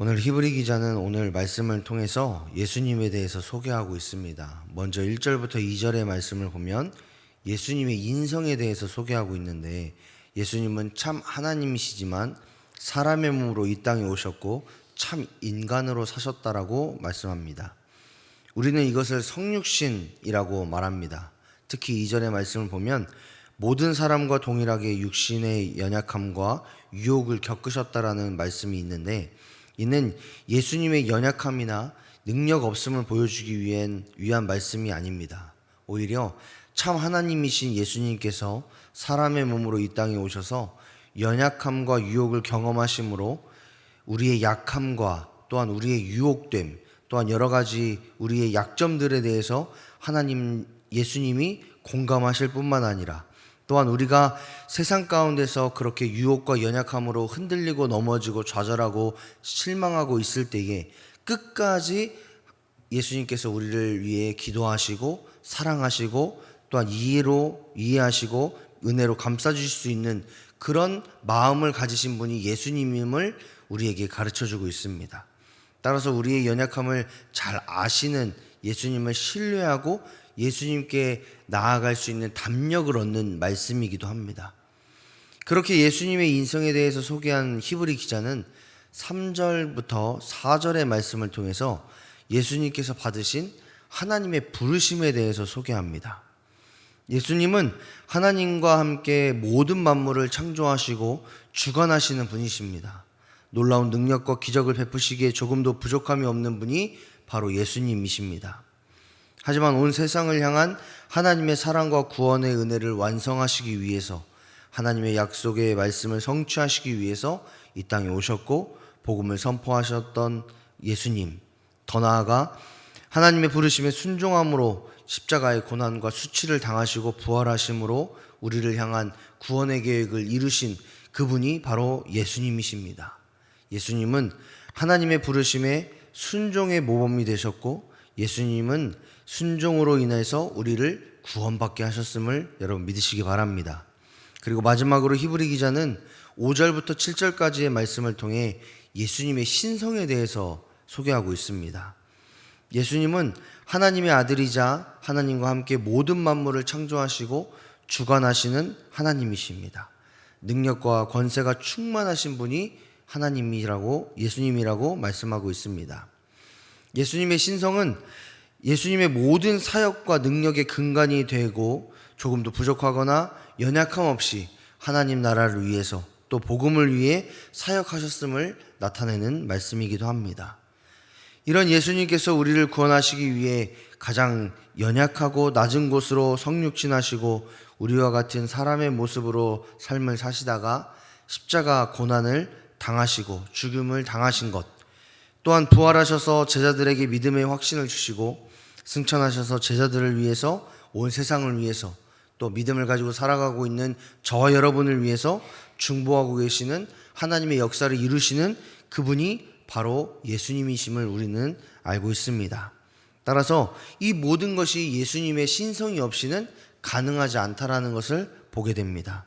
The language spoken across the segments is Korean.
오늘 히브리 기자는 오늘 말씀을 통해서 예수님에 대해서 소개하고 있습니다. 먼저 1절부터 2절의 말씀을 보면 예수님의 인성에 대해서 소개하고 있는데, 예수님은 참 하나님이시지만 사람의 몸으로 이 땅에 오셨고 참 인간으로 사셨다라고 말씀합니다. 우리는 이것을 성육신이라고 말합니다. 특히 2절의 말씀을 보면 모든 사람과 동일하게 육신의 연약함과 유혹을 겪으셨다라는 말씀이 있는데, 이는 예수님의 연약함이나 능력 없음을 보여주기 위한 말씀이 아닙니다. 오히려 참 하나님이신 예수님께서 사람의 몸으로 이 땅에 오셔서 연약함과 유혹을 경험하심으로 우리의 약함과 또한 우리의 유혹됨, 또한 여러 가지 우리의 약점들에 대해서 예수님이 공감하실 뿐만 아니라, 또한 우리가 세상 가운데서 그렇게 유혹과 연약함으로 흔들리고 넘어지고 좌절하고 실망하고 있을 때에 끝까지 예수님께서 우리를 위해 기도하시고 사랑하시고 또한 이해하시고 은혜로 감싸주실 수 있는 그런 마음을 가지신 분이 예수님임을 우리에게 가르쳐주고 있습니다. 따라서 우리의 연약함을 잘 아시는 예수님을 신뢰하고 예수님께 나아갈 수 있는 담력을 얻는 말씀이기도 합니다. 그렇게 예수님의 인성에 대해서 소개한 히브리 기자는 3절부터 4절의 말씀을 통해서 예수님께서 받으신 하나님의 부르심에 대해서 소개합니다. 예수님은 하나님과 함께 모든 만물을 창조하시고 주관하시는 분이십니다. 놀라운 능력과 기적을 베푸시기에 조금도 부족함이 없는 분이 바로 예수님이십니다. 하지만 온 세상을 향한 하나님의 사랑과 구원의 은혜를 완성하시기 위해서, 하나님의 약속의 말씀을 성취하시기 위해서 이 땅에 오셨고 복음을 선포하셨던 예수님, 더 나아가 하나님의 부르심에 순종함으로 십자가의 고난과 수치를 당하시고 부활하심으로 우리를 향한 구원의 계획을 이루신 그분이 바로 예수님이십니다. 예수님은 하나님의 부르심에 순종의 모범이 되셨고, 예수님은 순종으로 인해서 우리를 구원받게 하셨음을 여러분 믿으시기 바랍니다. 그리고 마지막으로 히브리 기자는 5절부터 7절까지의 말씀을 통해 예수님의 신성에 대해서 소개하고 있습니다. 예수님은 하나님의 아들이자 하나님과 함께 모든 만물을 창조하시고 주관하시는 하나님이십니다. 능력과 권세가 충만하신 분이 예수님이라고 말씀하고 있습니다. 예수님의 신성은 예수님의 모든 사역과 능력의 근간이 되고, 조금도 부족하거나 연약함 없이 하나님 나라를 위해서 또 복음을 위해 사역하셨음을 나타내는 말씀이기도 합니다. 이런 예수님께서 우리를 구원하시기 위해 가장 연약하고 낮은 곳으로 성육신하시고 우리와 같은 사람의 모습으로 삶을 사시다가 십자가 고난을 당하시고 죽음을 당하신 것, 또한 부활하셔서 제자들에게 믿음의 확신을 주시고 승천하셔서 제자들을 위해서, 온 세상을 위해서, 또 믿음을 가지고 살아가고 있는 저와 여러분을 위해서 중보하고 계시는 하나님의 역사를 이루시는 그분이 바로 예수님이심을 우리는 알고 있습니다. 따라서 이 모든 것이 예수님의 신성이 없이는 가능하지 않다라는 것을 보게 됩니다.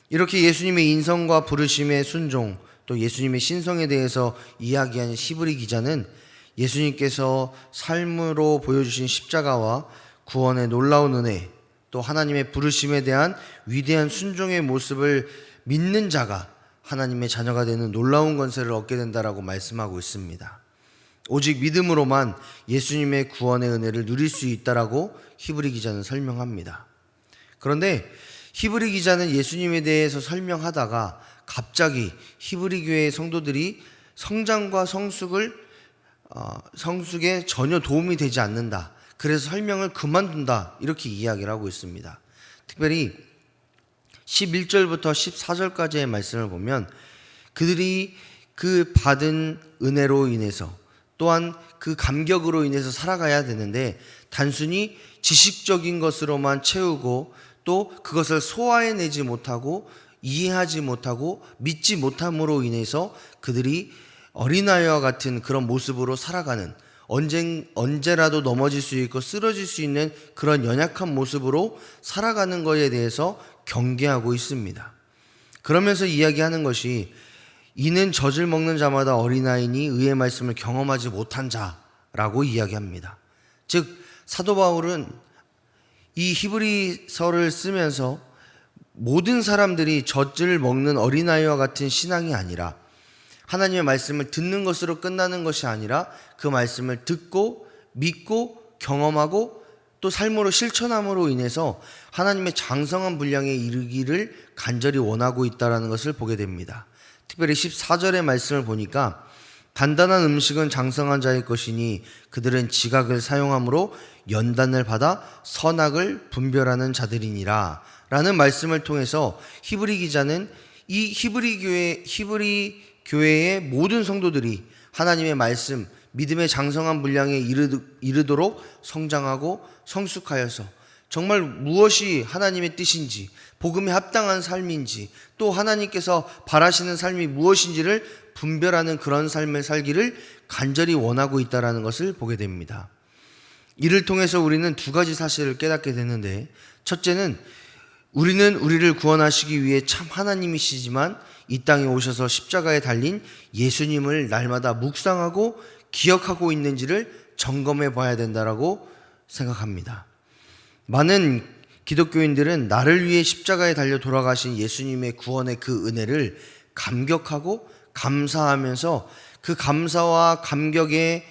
이렇게 예수님의 인성과 부르심의 순종, 또 예수님의 신성에 대해서 이야기하는 히브리 기자는 예수님께서 삶으로 보여주신 십자가와 구원의 놀라운 은혜, 또 하나님의 부르심에 대한 위대한 순종의 모습을 믿는 자가 하나님의 자녀가 되는 놀라운 권세를 얻게 된다라고 말씀하고 있습니다. 오직 믿음으로만 예수님의 구원의 은혜를 누릴 수 있다라고 히브리 기자는 설명합니다. 그런데 히브리 기자는 예수님에 대해서 설명하다가 갑자기 히브리 교회의 성도들이 성장과 성숙에 전혀 도움이 되지 않는다, 그래서 설명을 그만둔다, 이렇게 이야기를 하고 있습니다. 특별히 11절부터 14절까지의 말씀을 보면 그들이 그 받은 은혜로 인해서, 또한 그 감격으로 인해서 살아가야 되는데, 단순히 지식적인 것으로만 채우고 또 그것을 소화해내지 못하고 이해하지 못하고 믿지 못함으로 인해서 그들이 어린아이와 같은 그런 모습으로 살아가는, 언제라도 넘어질 수 있고 쓰러질 수 있는 그런 연약한 모습으로 살아가는 것에 대해서 경계하고 있습니다. 그러면서 이야기하는 것이 이는 젖을 먹는 자마다 어린아이니 의의 말씀을 경험하지 못한 자라고 이야기합니다. 즉 사도 바울은 이 히브리서를 쓰면서 모든 사람들이 젖을 먹는 어린아이와 같은 신앙이 아니라, 하나님의 말씀을 듣는 것으로 끝나는 것이 아니라 그 말씀을 듣고 믿고 경험하고 또 삶으로 실천함으로 인해서 하나님의 장성한 분량에 이르기를 간절히 원하고 있다는 것을 보게 됩니다. 특별히 14절의 말씀을 보니까 단단한 음식은 장성한 자의 것이니 그들은 지각을 사용함으로 연단을 받아 선악을 분별하는 자들이니라 라는 말씀을 통해서 히브리 기자는 이 히브리 교회의 모든 성도들이 하나님의 말씀, 믿음의 장성한 분량에 이르도록 성장하고 성숙하여서 정말 무엇이 하나님의 뜻인지, 복음에 합당한 삶인지, 또 하나님께서 바라시는 삶이 무엇인지를 분별하는 그런 삶을 살기를 간절히 원하고 있다는 것을 보게 됩니다. 이를 통해서 우리는 두 가지 사실을 깨닫게 되는데, 첫째는 우리는 우리를 구원하시기 위해 참 하나님이시지만 이 땅에 오셔서 십자가에 달린 예수님을 날마다 묵상하고 기억하고 있는지를 점검해 봐야 된다라고 생각합니다. 많은 기독교인들은 나를 위해 십자가에 달려 돌아가신 예수님의 구원의 그 은혜를 감격하고 감사하면서 그 감사와 감격의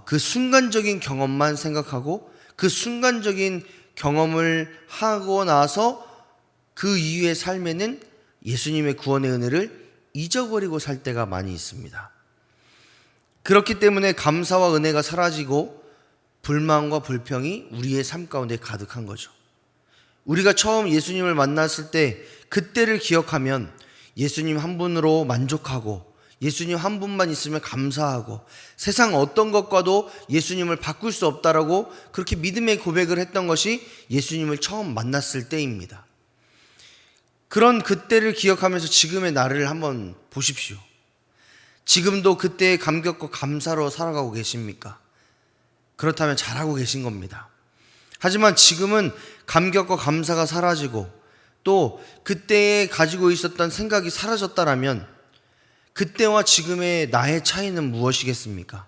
그 순간적인 경험만 생각하고 그 순간적인 경험을 하고 나서 그 이후의 삶에는 예수님의 구원의 은혜를 잊어버리고 살 때가 많이 있습니다. 그렇기 때문에 감사와 은혜가 사라지고 불만과 불평이 우리의 삶 가운데 가득한 거죠. 우리가 처음 예수님을 만났을 때 그때를 기억하면 예수님 한 분으로 만족하고 예수님 한 분만 있으면 감사하고 세상 어떤 것과도 예수님을 바꿀 수 없다라고 그렇게 믿음의 고백을 했던 것이 예수님을 처음 만났을 때입니다. 그런 그때를 기억하면서 지금의 나를 한번 보십시오. 지금도 그때의 감격과 감사로 살아가고 계십니까? 그렇다면 잘하고 계신 겁니다. 하지만 지금은 감격과 감사가 사라지고 또 그때에 가지고 있었던 생각이 사라졌다라면 그때와 지금의 나의 차이는 무엇이겠습니까?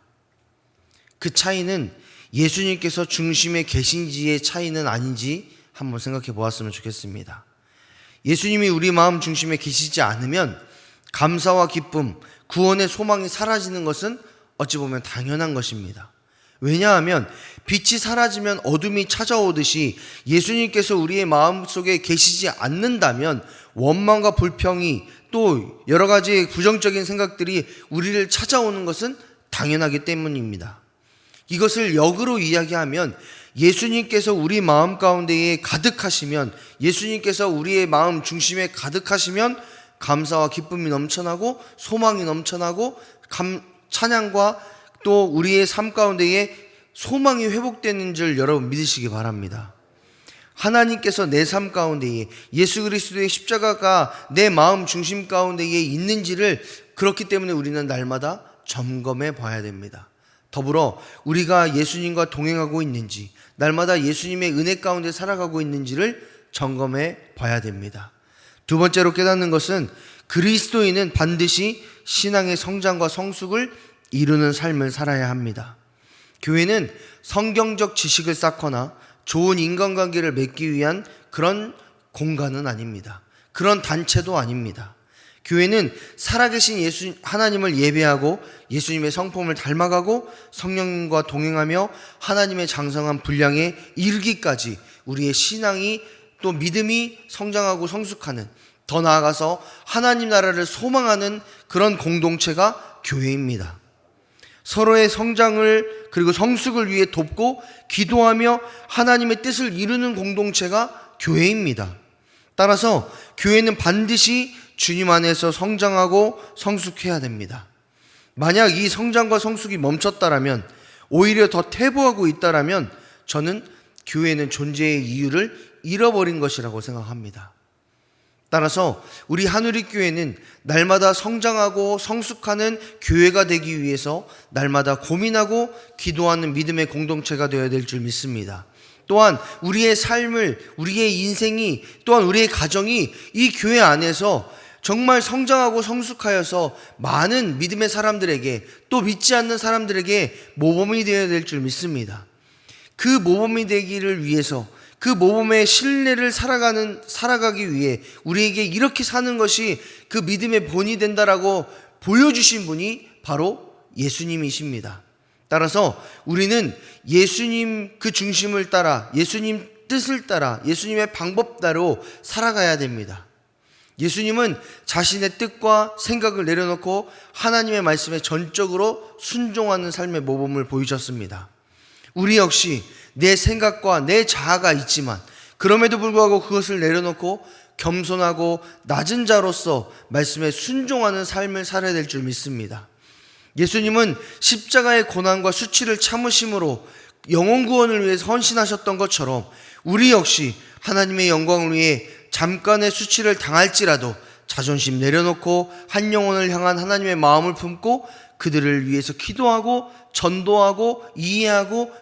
그 차이는 예수님께서 중심에 계신지의 차이는 아닌지 한번 생각해 보았으면 좋겠습니다. 예수님이 우리 마음 중심에 계시지 않으면 감사와 기쁨, 구원의 소망이 사라지는 것은 어찌 보면 당연한 것입니다. 왜냐하면 빛이 사라지면 어둠이 찾아오듯이 예수님께서 우리의 마음속에 계시지 않는다면 원망과 불평이 또 여러 가지 부정적인 생각들이 우리를 찾아오는 것은 당연하기 때문입니다. 이것을 역으로 이야기하면 예수님께서 우리 마음 가운데에 가득하시면, 예수님께서 우리의 마음 중심에 가득하시면 감사와 기쁨이 넘쳐나고 소망이 넘쳐나고 찬양과 또 우리의 삶 가운데에 소망이 회복되는 줄 여러분 믿으시기 바랍니다. 하나님께서 내 삶 가운데에 예수 그리스도의 십자가가 내 마음 중심 가운데에 있는지를 그렇기 때문에 우리는 날마다 점검해 봐야 됩니다. 더불어 우리가 예수님과 동행하고 있는지, 날마다 예수님의 은혜 가운데 살아가고 있는지를 점검해 봐야 됩니다. 두 번째로 깨닫는 것은 그리스도인은 반드시 신앙의 성장과 성숙을 이루는 삶을 살아야 합니다. 교회는 성경적 지식을 쌓거나 좋은 인간관계를 맺기 위한 그런 공간은 아닙니다. 그런 단체도 아닙니다. 교회는 살아계신 하나님을 예배하고 예수님의 성품을 닮아가고 성령님과 동행하며 하나님의 장성한 분량에 이르기까지 우리의 신앙이 또 믿음이 성장하고 성숙하는, 더 나아가서 하나님 나라를 소망하는 그런 공동체가 교회입니다. 서로의 성장을 그리고 성숙을 위해 돕고 기도하며 하나님의 뜻을 이루는 공동체가 교회입니다. 따라서 교회는 반드시 주님 안에서 성장하고 성숙해야 됩니다. 만약 이 성장과 성숙이 멈췄다라면, 오히려 더 퇴보하고 있다라면 저는 교회는 존재의 이유를 잃어버린 것이라고 생각합니다. 따라서 우리 한우리교회는 날마다 성장하고 성숙하는 교회가 되기 위해서 날마다 고민하고 기도하는 믿음의 공동체가 되어야 될 줄 믿습니다. 또한 우리의 삶을, 우리의 인생이, 또한 우리의 가정이 이 교회 안에서 정말 성장하고 성숙하여서 많은 믿음의 사람들에게, 또 믿지 않는 사람들에게 모범이 되어야 될 줄 믿습니다. 그 모범이 되기를 위해서, 그 모범의 신뢰를 살아가기 위해 우리에게 이렇게 사는 것이 그 믿음의 본이 된다라고 보여주신 분이 바로 예수님이십니다. 따라서 우리는 예수님 그 중심을 따라, 예수님 뜻을 따라, 예수님의 방법대로 살아가야 됩니다. 예수님은 자신의 뜻과 생각을 내려놓고 하나님의 말씀에 전적으로 순종하는 삶의 모범을 보이셨습니다. 우리 역시 내 생각과 내 자아가 있지만 그럼에도 불구하고 그것을 내려놓고 겸손하고 낮은 자로서 말씀에 순종하는 삶을 살아야 될 줄 믿습니다. 예수님은 십자가의 고난과 수치를 참으심으로 영혼 구원을 위해서 헌신하셨던 것처럼 우리 역시 하나님의 영광을 위해 잠깐의 수치를 당할지라도 자존심 내려놓고 한 영혼을 향한 하나님의 마음을 품고 그들을 위해서 기도하고 전도하고 이해하고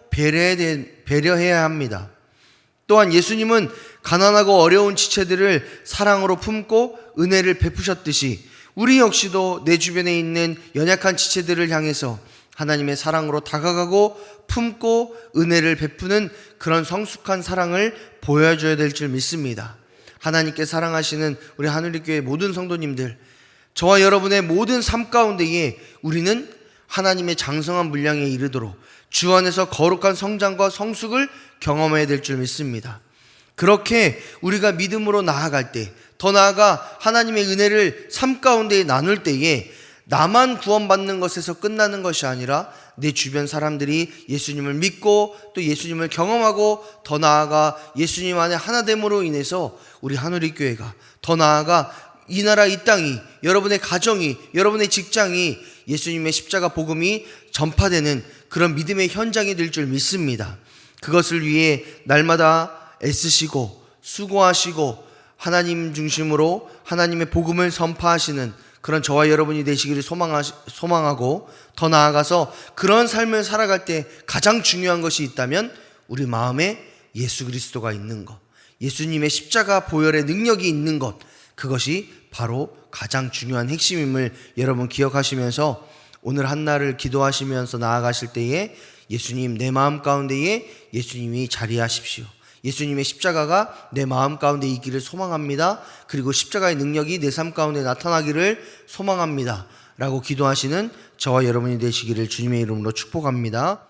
배려해야 합니다. 또한 예수님은 가난하고 어려운 지체들을 사랑으로 품고 은혜를 베푸셨듯이 우리 역시도 내 주변에 있는 연약한 지체들을 향해서 하나님의 사랑으로 다가가고 품고 은혜를 베푸는 그런 성숙한 사랑을 보여줘야 될 줄 믿습니다. 하나님께 사랑하시는 우리 하늘교회 모든 성도님들, 저와 여러분의 모든 삶 가운데에 우리는 하나님의 장성한 분량에 이르도록 주 안에서 거룩한 성장과 성숙을 경험해야 될 줄 믿습니다. 그렇게 우리가 믿음으로 나아갈 때, 더 나아가 하나님의 은혜를 삶 가운데 나눌 때에 나만 구원받는 것에서 끝나는 것이 아니라 내 주변 사람들이 예수님을 믿고 또 예수님을 경험하고 더 나아가 예수님 안에 하나됨으로 인해서 우리 하늘의교회가, 더 나아가 이 나라 이 땅이, 여러분의 가정이, 여러분의 직장이 예수님의 십자가 복음이 전파되는 그런 믿음의 현장이 될 줄 믿습니다. 그것을 위해 날마다 애쓰시고 수고하시고 하나님 중심으로 하나님의 복음을 선포하시는 그런 저와 여러분이 되시기를 소망하고, 더 나아가서 그런 삶을 살아갈 때 가장 중요한 것이 있다면 우리 마음에 예수 그리스도가 있는 것, 예수님의 십자가 보혈의 능력이 있는 것, 그것이 바로 가장 중요한 핵심임을 여러분 기억하시면서 오늘 한날을 기도하시면서 나아가실 때에 예수님, 내 마음 가운데에 예수님이 자리하십시오. 예수님의 십자가가 내 마음 가운데 있기를 소망합니다. 그리고 십자가의 능력이 내 삶 가운데 나타나기를 소망합니다. 라고 기도하시는 저와 여러분이 되시기를 주님의 이름으로 축복합니다.